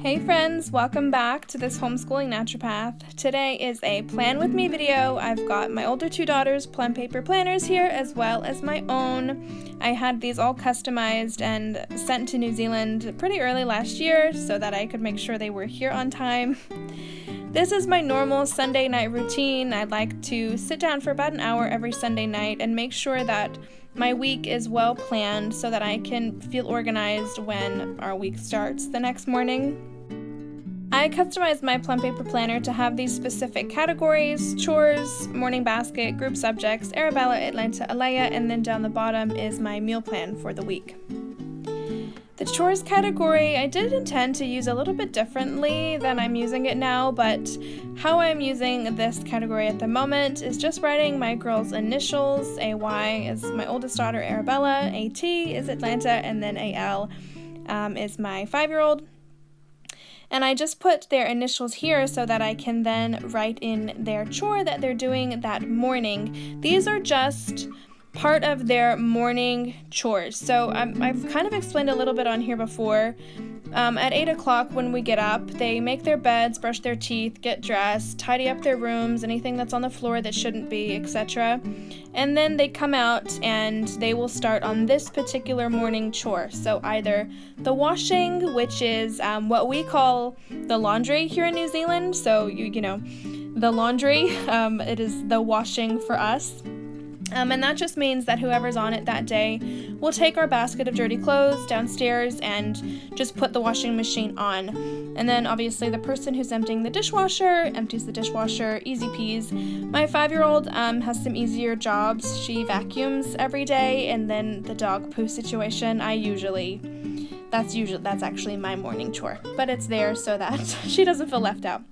Hey friends, welcome back to this Homeschooling Naturopath. Today is a plan with me video. I've got my older two daughters' Plum paper planners here as well as my own. I had these all customized and sent to New Zealand pretty early last year so that I could make sure they were here on time. This is my normal Sunday night routine. I like to sit down for about an hour every Sunday night and make sure that my week is well planned so that I can feel organized when our week starts the next morning. I customized my Plum paper planner to have these specific categories: chores, morning basket, group subjects, Arabella, Atlanta, Alea, and then down the bottom is my meal plan for the week. The chores category I did intend to use a little bit differently than I'm using it now, but how I'm using this category at the moment is just writing my girls' initials. AY is my oldest daughter, Arabella, AT is Atlanta, and then AL is my 5-year-old. And I just put their initials here so that I can then write in their chore that they're doing that morning. These are just part of their morning chores. So I've kind of explained a little bit on here before. At 8 o'clock when we get up, they make their beds, brush their teeth, get dressed, tidy up their rooms, anything that's on the floor that shouldn't be, etc. And then they come out and they will start on this particular morning chore. So either the washing, which is what we call the laundry here in New Zealand. So, you know, the laundry, it is the washing for us. And that just means that whoever's on it that day will take our basket of dirty clothes downstairs and just put the washing machine on. And then obviously the person who's emptying the dishwasher empties the dishwasher, easy peas. My 5-year-old has some easier jobs. She vacuums every day, and then the dog poo situation, that's actually my morning chore. But it's there so that she doesn't feel left out.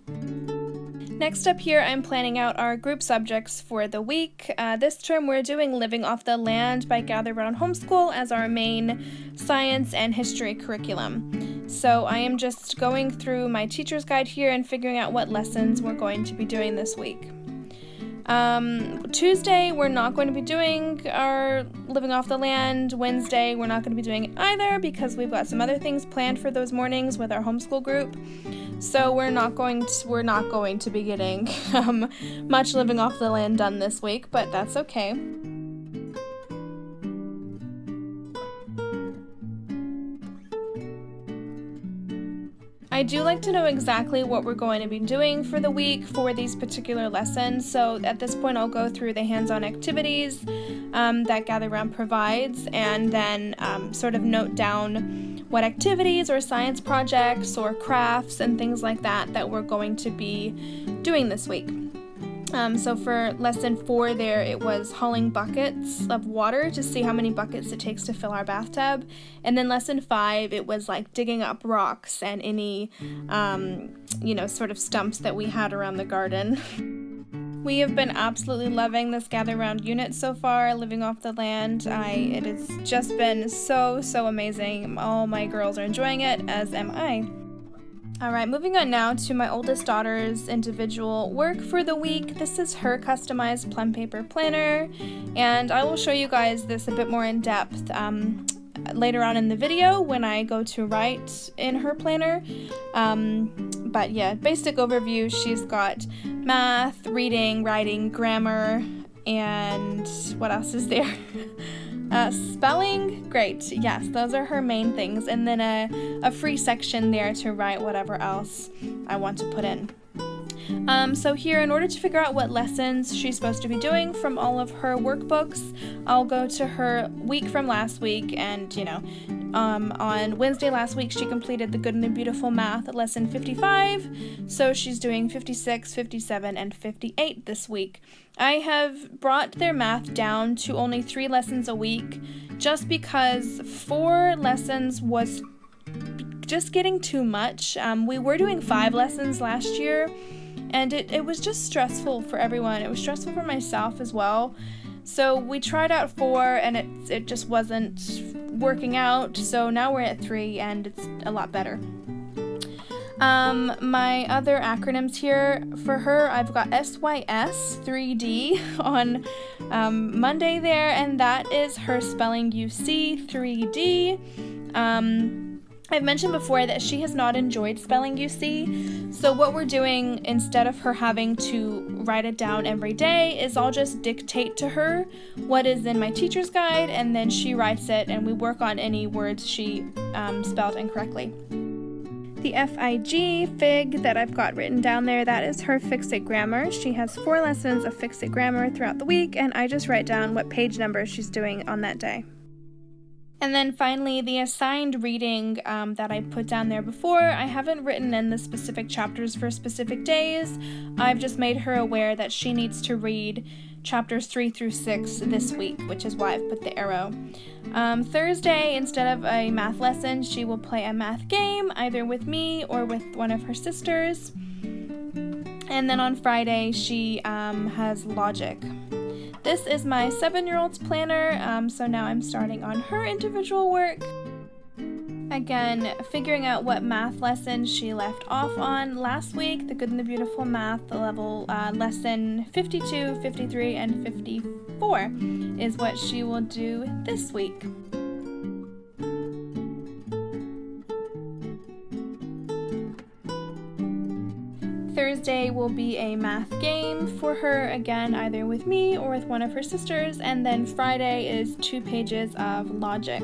Next up here, I'm planning out our group subjects for the week. This term we're doing Living Off the Land by Gather Round Homeschool as our main science and history curriculum. So I am just going through my teacher's guide here and figuring out what lessons we're going to be doing this week. Tuesday, we're not going to be doing our Living Off the Land. Wednesday, we're not going to be doing it either because we've got some other things planned for those mornings with our homeschool group. So we're not going to be getting much Living Off the Land done this week, but that's okay. I do like to know exactly what we're going to be doing for the week for these particular lessons, so at this point I'll go through the hands-on activities that Gather Round provides, and then sort of note down what activities or science projects or crafts and things like that we're going to be doing this week. So for lesson 4 there, it was hauling buckets of water to see how many buckets it takes to fill our bathtub. And then lesson 5, it was like digging up rocks and any, sort of stumps that we had around the garden. We have been absolutely loving this Gather Round unit so far, Living Off the Land. It has just been so amazing. All my girls are enjoying it, as am I. Alright, moving on now to my oldest daughter's individual work for the week. This is her customized Plum paper planner, and I will show you guys this a bit more in depth later on in the video when I go to write in her planner. But yeah, basic overview, she's got math, reading, writing, grammar, and what else is there? Spelling, great, yes, those are her main things, and then a free section there to write whatever else I want to put in. So here, in order to figure out what lessons she's supposed to be doing from all of her workbooks, I'll go to her week from last week, and on Wednesday last week she completed the Good and the Beautiful Math lesson 55, so she's doing 56, 57, and 58 this week. I have brought their math down to only 3 lessons a week just because 4 lessons was just getting too much. We were doing 5 lessons last year, and it was just stressful for everyone. It was stressful for myself as well. So we tried out 4 and it just wasn't working out. So now we're at 3 and it's a lot better. My other acronyms here for her, I've got SYS 3D on Monday there, and that is her spelling UC 3D. I've mentioned before that she has not enjoyed spelling UC, so what we're doing instead of her having to write it down every day is I'll just dictate to her what is in my teacher's guide, and then she writes it and we work on any words she spelled incorrectly. The FIG that I've got written down there, that is her Fix-It Grammar. She has 4 lessons of Fix-It Grammar throughout the week, and I just write down what page number she's doing on that day. And then finally, the assigned reading that I put down there before, I haven't written in the specific chapters for specific days. I've just made her aware that she needs to read chapters 3 through 6 this week, which is why I've put the arrow. Thursday, instead of a math lesson, she will play a math game, either with me or with one of her sisters. And then on Friday, she has logic. This is my 7-year-old's planner, so now I'm starting on her individual work. Again, figuring out what math lesson she left off on last week, the Good and the Beautiful Math, the level lesson 52, 53, and 54 is what she will do this week. Thursday will be a math game for her, again, either with me or with one of her sisters, and then Friday is 2 pages of logic.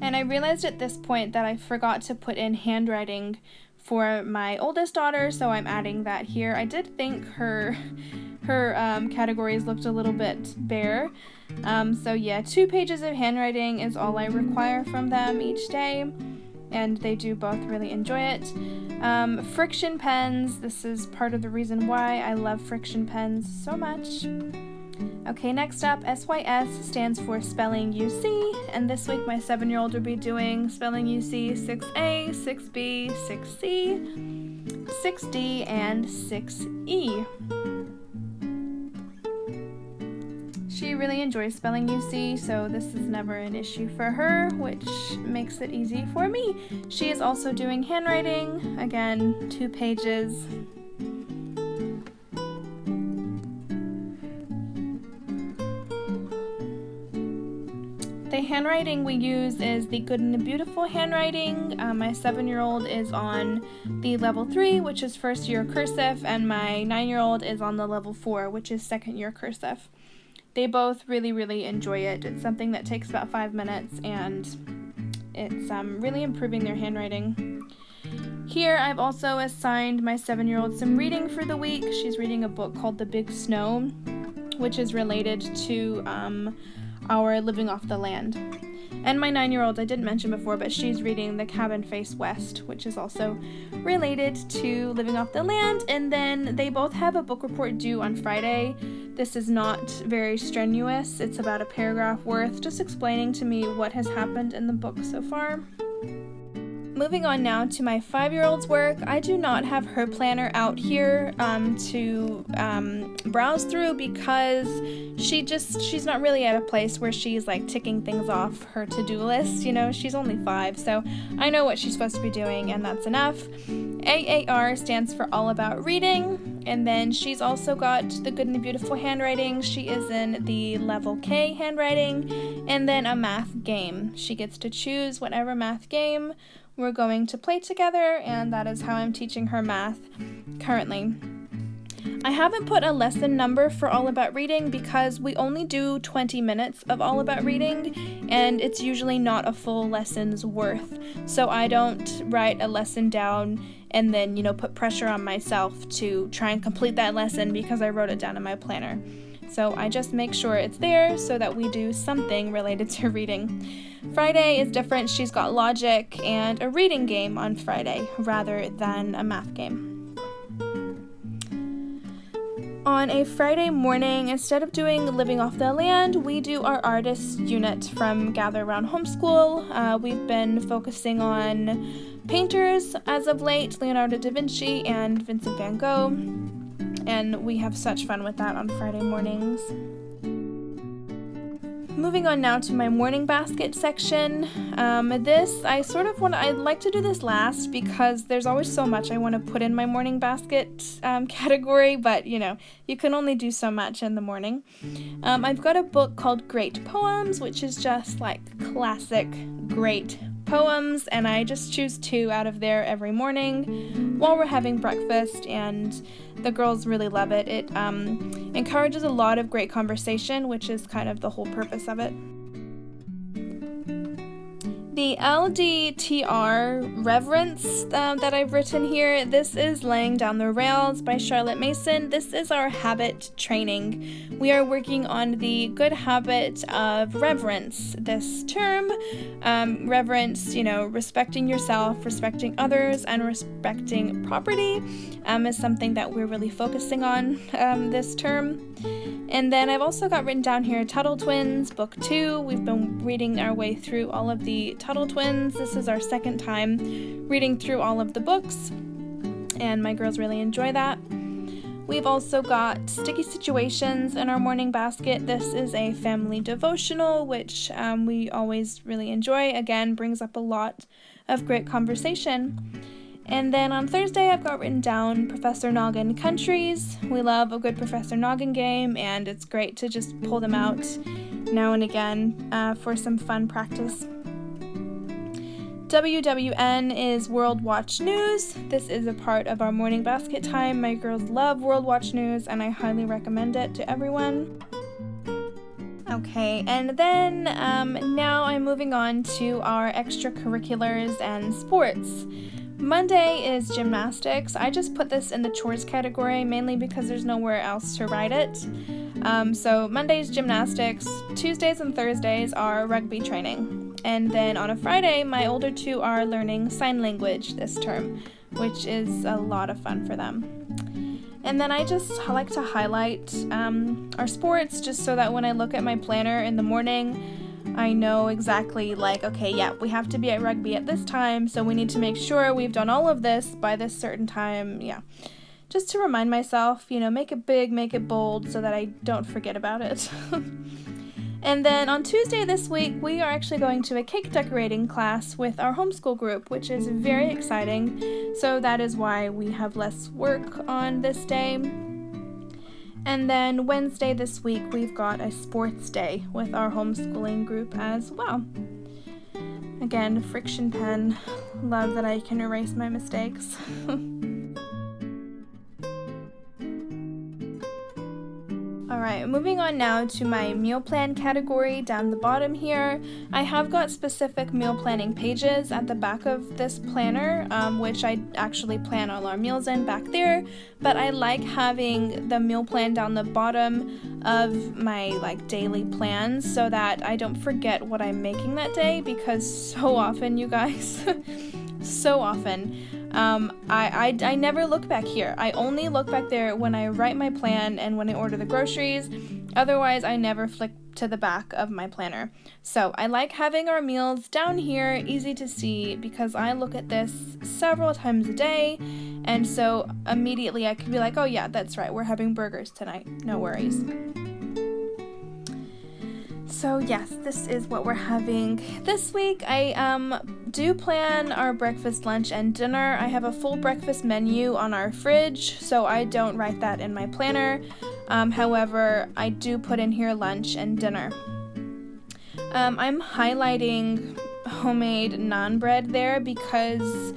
And I realized at this point that I forgot to put in handwriting for my oldest daughter, so I'm adding that here. I did think her categories looked a little bit bare. So yeah, 2 pages of handwriting is all I require from them each day, and they do both really enjoy it. Friction pens, this is part of the reason why I love friction pens so much. Okay, next up, SYS stands for Spelling UC, and this week my 7-year-old will be doing Spelling UC 6A, 6B, 6C, 6D, and 6E. She really enjoys Spelling UC, so this is never an issue for her, which makes it easy for me. She is also doing handwriting, again, 2 pages. The handwriting we use is the Good and the Beautiful handwriting. My 7-year-old is on the level 3, which is first year cursive, and my 9-year-old is on the level 4, which is second year cursive. They both really, really enjoy it. It's something that takes about 5 minutes, and it's really improving their handwriting. Here, I've also assigned my 7-year-old some reading for the week. She's reading a book called The Big Snow, which is related to our living off the land. And my 9-year-old, I didn't mention before, but she's reading The Cabin Face West, which is also related to living off the land. And then they both have a book report due on Friday. This is not very strenuous. It's about a paragraph worth, just explaining to me what has happened in the book so far. Moving on now to my 5-year-old's work. I do not have her planner out here to browse through because she's not really at a place where she's like ticking things off her to-do list. You know, she's only 5, so I know what she's supposed to be doing, and that's enough. AAR stands for All About Reading, and then she's also got the Good and the Beautiful handwriting. She is in the level K handwriting, and then a math game. She gets to choose whatever math game we're going to play together, and that is how I'm teaching her math currently. I haven't put a lesson number for All About Reading because we only do 20 minutes of All About Reading, and it's usually not a full lesson's worth. So I don't write a lesson down and then, put pressure on myself to try and complete that lesson because I wrote it down in my planner. So I just make sure it's there so that we do something related to reading. Friday is different. She's got logic and a reading game on Friday rather than a math game. On a Friday morning, instead of doing Living Off the Land, we do our artist unit from Gather Around Homeschool. We've been focusing on painters as of late, Leonardo da Vinci and Vincent van Gogh, and we have such fun with that on Friday mornings. moving on now to my morning basket section. I'd like to do this last because there's always so much I want to put in my morning basket category, but you can only do so much in the morning. I've got a book called Great Poems, which is just like classic great poems, and I just choose 2 out of there every morning while we're having breakfast, and the girls really love it. It encourages a lot of great conversation, which is kind of the whole purpose of it. The LDTR reverence that I've written here, this is Laying Down the Rails by Charlotte Mason. This is our habit training. We are working on the good habit of reverence this term. Reverence, respecting yourself, respecting others, and respecting property is something that we're really focusing on this term. And then I've also got written down here Tuttle Twins, Book 2. We've been reading our way through all of the Tuttle Twins. This is our 2nd time reading through all of the books, and my girls really enjoy that. We've also got Sticky Situations in our morning basket. This is a family devotional, which we always really enjoy. Again, brings up a lot of great conversation. And then on Thursday, I've got written down Professor Noggin Countries. We love a good Professor Noggin game, and it's great to just pull them out now and again for some fun practice. WWN is World Watch News. This is a part of our morning basket time. My girls love World Watch News, and I highly recommend it to everyone. Okay, and then now I'm moving on to our extracurriculars and sports. Monday is gymnastics. I just put this in the chores category mainly because there's nowhere else to write it. So Monday's gymnastics, Tuesdays and Thursdays are rugby training. And then on a Friday, my older 2 are learning sign language this term, which is a lot of fun for them. And then I like to highlight our sports just so that when I look at my planner in the morning, I know exactly we have to be at rugby at this time, so we need to make sure we've done all of this by this certain time. Yeah, just to remind myself, make it big, make it bold so that I don't forget about it. And then on Tuesday this week, we are actually going to a cake decorating class with our homeschool group, which is very exciting. So that is why we have less work on this day. And then Wednesday this week, we've got a sports day with our homeschooling group as well. Again, friction pen. Love that I can erase my mistakes. Alright, moving on now to my meal plan category down the bottom here. I have got specific meal planning pages at the back of this planner, which I actually plan all our meals in back there, but I like having the meal plan down the bottom of my daily plans so that I don't forget what I'm making that day, because so often, you guys, so often, I never look back here. I only look back there when I write my plan and when I order the groceries. Otherwise, I never flick to the back of my planner. So I like having our meals down here, easy to see, because I look at this several times a day, and so immediately I can be like, oh yeah, that's right, we're having burgers tonight. No worries. So yes, this is what we're having this week. I do plan our breakfast, lunch, and dinner. I have a full breakfast menu on our fridge, so I don't write that in my planner. However, I do put in here lunch and dinner. I'm highlighting homemade naan bread there because,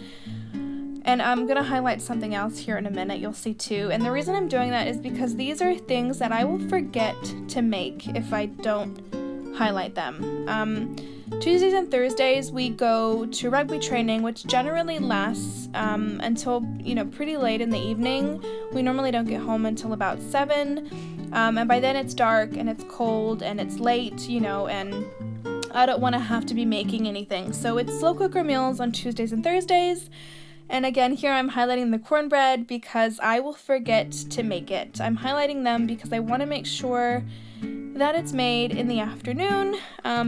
and I'm going to highlight something else here in a minute, you'll see too. And the reason I'm doing that is because these are things that I will forget to make if I don't highlight them. Tuesdays and Thursdays we go to rugby training, which generally lasts until pretty late in the evening. We normally don't get home until about 7, and by then it's dark and it's cold and it's late, and I don't want to have to be making anything. So it's slow cooker meals on Tuesdays and Thursdays. And again, here I'm highlighting the cornbread because I will forget to make it. I'm highlighting them because I want to make sure that it's made in the afternoon,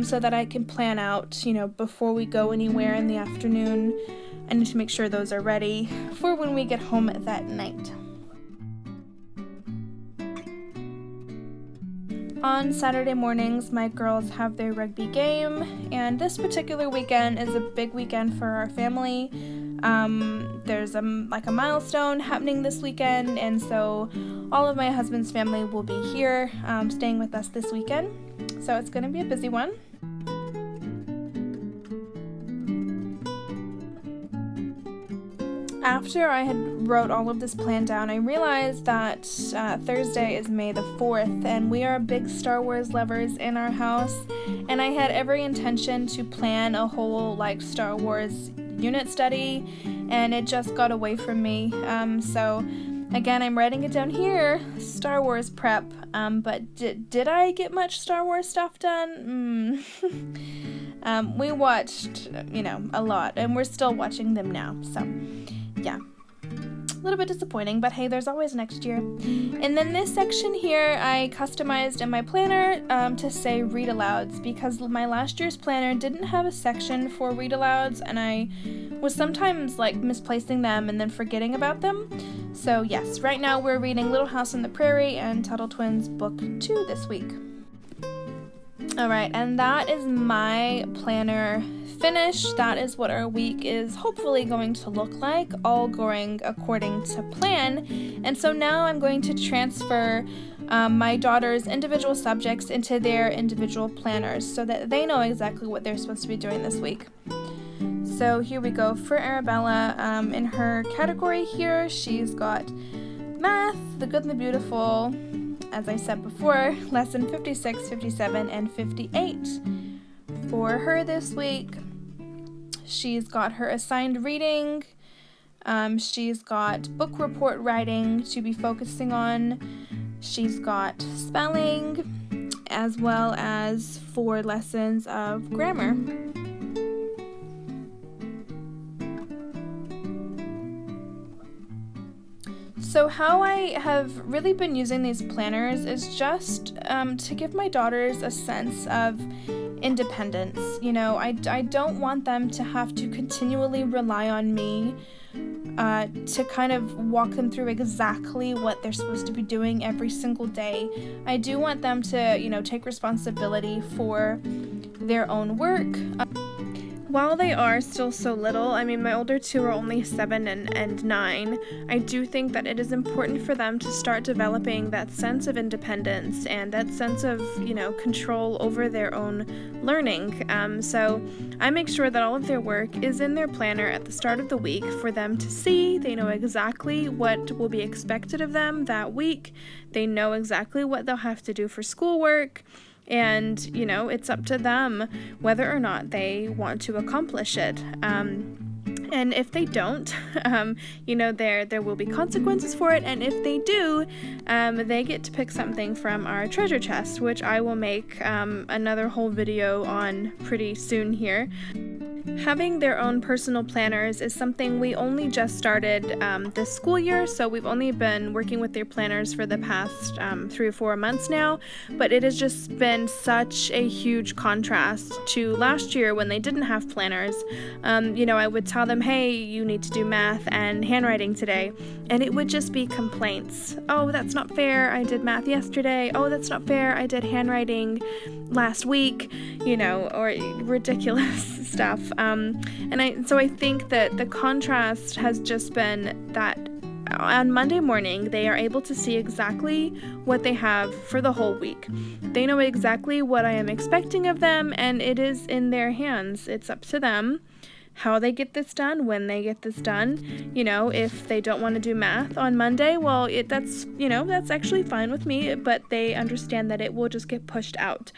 so that I can plan out, before we go anywhere in the afternoon. I need to make sure those are ready for when we get home that night. On Saturday mornings, my girls have their rugby game, and this particular weekend is a big weekend for our family. There's a milestone happening this weekend, and so all of my husband's family will be here staying with us this weekend. So it's going to be a busy one. After I had wrote all of this plan down, I realized that Thursday is May the 4th, and we are big Star Wars lovers in our house, and I had every intention to plan a whole Star Wars unit study, and it just got away from me. So again, I'm writing it down here, Star Wars prep, but did I get much Star Wars stuff done? We watched, a lot, and we're still watching them now, so yeah, a little bit disappointing, but hey, there's always next year. And then this section here, I customized in my planner to say read alouds, because my last year's planner didn't have a section for read alouds, and I was sometimes misplacing them and then forgetting about them. So yes, right now we're reading Little House on the Prairie and Tuttle Twins book 2 this week. Alright, and that is my planner finished. That is what our week is hopefully going to look like, all going according to plan. And so now I'm going to transfer my daughter's individual subjects into their individual planners so that they know exactly what they're supposed to be doing this week. So here we go. For Arabella, in her category here, she's got math, the good and the beautiful, as I said before, lesson 56, 57, and 58. For her this week, she's got her assigned reading, she's got book report writing to be focusing on, she's got spelling, as well as 4 lessons of grammar. So how I have really been using these planners is just to give my daughters a sense of independence. I don't want them to have to continually rely on me to kind of walk them through exactly what they're supposed to be doing every single day. I do want them to, take responsibility for their own work. While they are still so little, my older 2 are only 7 and 9, I do think that it is important for them to start developing that sense of independence and that sense of, control over their own learning. So I make sure that all of their work is in their planner at the start of the week for them to see. They know exactly what will be expected of them that week. They know exactly what they'll have to do for schoolwork. And, it's up to them whether or not they want to accomplish it. And if they don't, there will be consequences for it. And if they do, they get to pick something from our treasure chest, which I will make another whole video on pretty soon here. Having their own personal planners is something we only just started this school year, so we've only been working with their planners for the past 3 or 4 months now, but it has just been such a huge contrast to last year when they didn't have planners. I would tell them, hey, you need to do math and handwriting today, and it would just be complaints. Oh, that's not fair, I did math yesterday. Oh, that's not fair, I did handwriting last week, or ridiculous stuff. So I think that the contrast has just been that on Monday morning, they are able to see exactly what they have for the whole week. They know exactly what I am expecting of them, and it is in their hands. It's up to them how they get this done, when they get this done. If they don't want to do math on Monday, well, that's actually fine with me, but they understand that it will just get pushed out.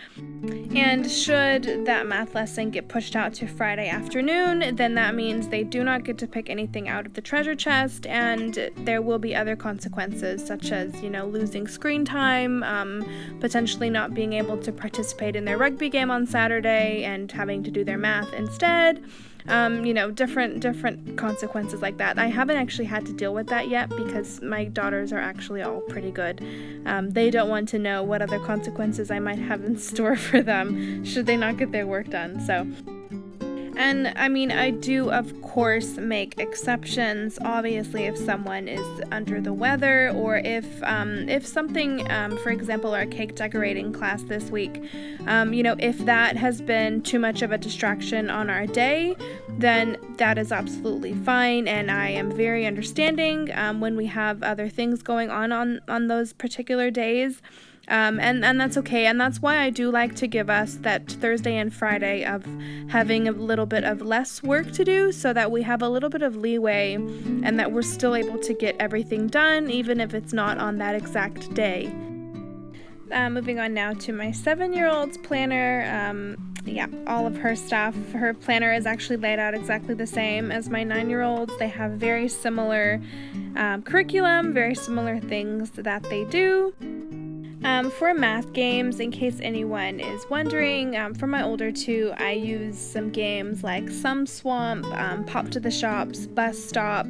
And should that math lesson get pushed out to Friday afternoon, then that means they do not get to pick anything out of the treasure chest, and there will be other consequences, such as, losing screen time, potentially not being able to participate in their rugby game on Saturday and having to do their math instead. Different consequences like that. I haven't actually had to deal with that yet because my daughters are actually all pretty good. They don't want to know what other consequences I might have in store for them should they not get their work done. So And I mean, I do of course make exceptions, obviously, if someone is under the weather, or if something, for example, our cake decorating class this week, if that has been too much of a distraction on our day, then that is absolutely fine, and I am very understanding when we have other things going on those particular days. And that's okay, and that's why I do like to give us that Thursday and Friday of having a little bit of less work to do, so that we have a little bit of leeway and that we're still able to get everything done, even if it's not on that exact day. Moving on now to my 7-year-old's planner. All of her stuff. Her planner is actually laid out exactly the same as my 9-year-old's. They have very similar curriculum, very similar things that they do. For math games, in case anyone is wondering, for my older two, I use some games like Sum Swamp, Pop to the Shops, Bus Stop,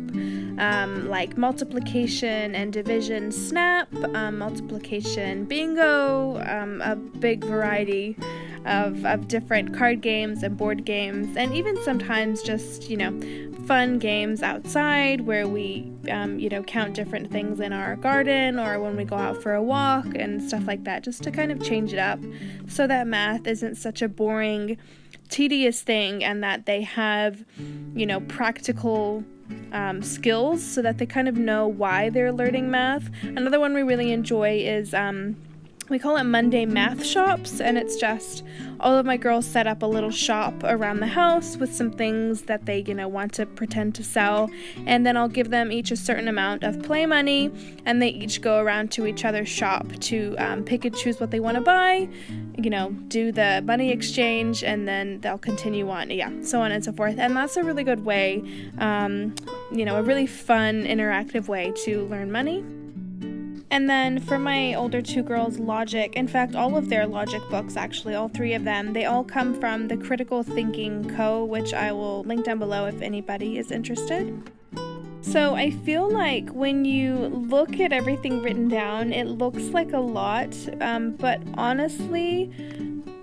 like Multiplication and Division Snap, Multiplication Bingo, a big variety of different card games and board games, and even sometimes just, fun games outside where we, count different things in our garden or when we go out for a walk and stuff like that, just to kind of change it up so that math isn't such a boring, tedious thing, and that they have, practical skills so that they kind of know why they're learning math. Another one we really enjoy is we call it Monday Math Shops, and it's just all of my girls set up a little shop around the house with some things that they, want to pretend to sell, and then I'll give them each a certain amount of play money, and they each go around to each other's shop to pick and choose what they want to buy, do the money exchange, and then they'll continue on, so on and so forth. And that's a really good way, a really fun, interactive way to learn money. And then for my older two girls, logic, in fact, all of their logic books, actually, all 3 of them, they all come from the Critical Thinking Co., which I will link down below if anybody is interested. So I feel like when you look at everything written down, it looks like a lot, but honestly,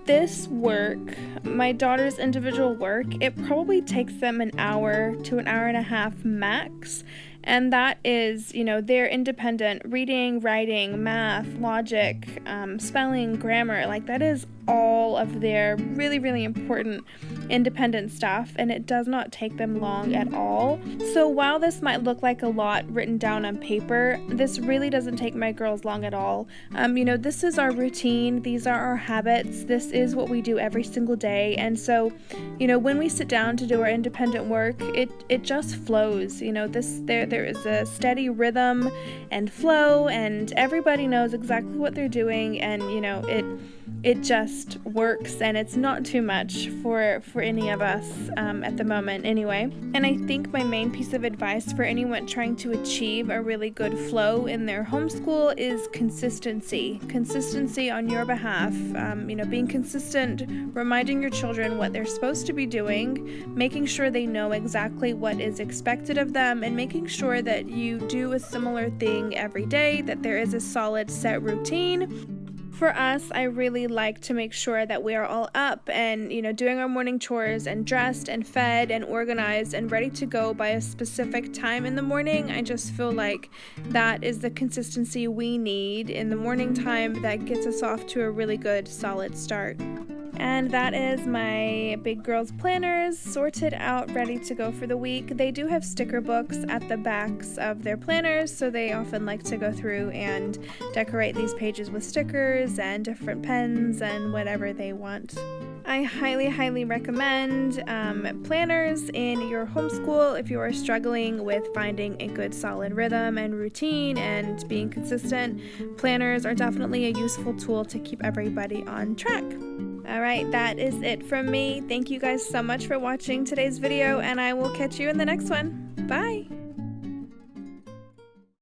this work, my daughter's individual work, it probably takes them an hour to an hour and a half max. And that is, they're independent reading, writing, math, logic, spelling, grammar. Like, that is all of their really, really important independent stuff, and it does not take them long at all. So while this might look like a lot written down on paper, this really doesn't take my girls long at all. This is our routine. These are our habits. This is what we do every single day. And so, when we sit down to do our independent work, it just flows. There is a steady rhythm and flow, and everybody knows exactly what they're doing, and it just works, and it's not too much for any of us at the moment anyway. And I think my main piece of advice for anyone trying to achieve a really good flow in their homeschool is consistency on your behalf. Being consistent, reminding your children what they're supposed to be doing, making sure they know exactly what is expected of them, and making sure that you do a similar thing every day, that there is a solid set routine. For us, I really like to make sure that we are all up and, doing our morning chores and dressed and fed and organized and ready to go by a specific time in the morning. I just feel like that is the consistency we need in the morning time that gets us off to a really good, solid start. And that is my big girls' planners sorted out, ready to go for the week. They do have sticker books at the backs of their planners, so they often like to go through and decorate these pages with stickers and different pens and whatever they want. I highly, highly recommend planners in your homeschool if you are struggling with finding a good solid rhythm and routine and being consistent. Planners are definitely a useful tool to keep everybody on track. Alright, that is it from me. Thank you guys so much for watching today's video, and I will catch you in the next one. Bye!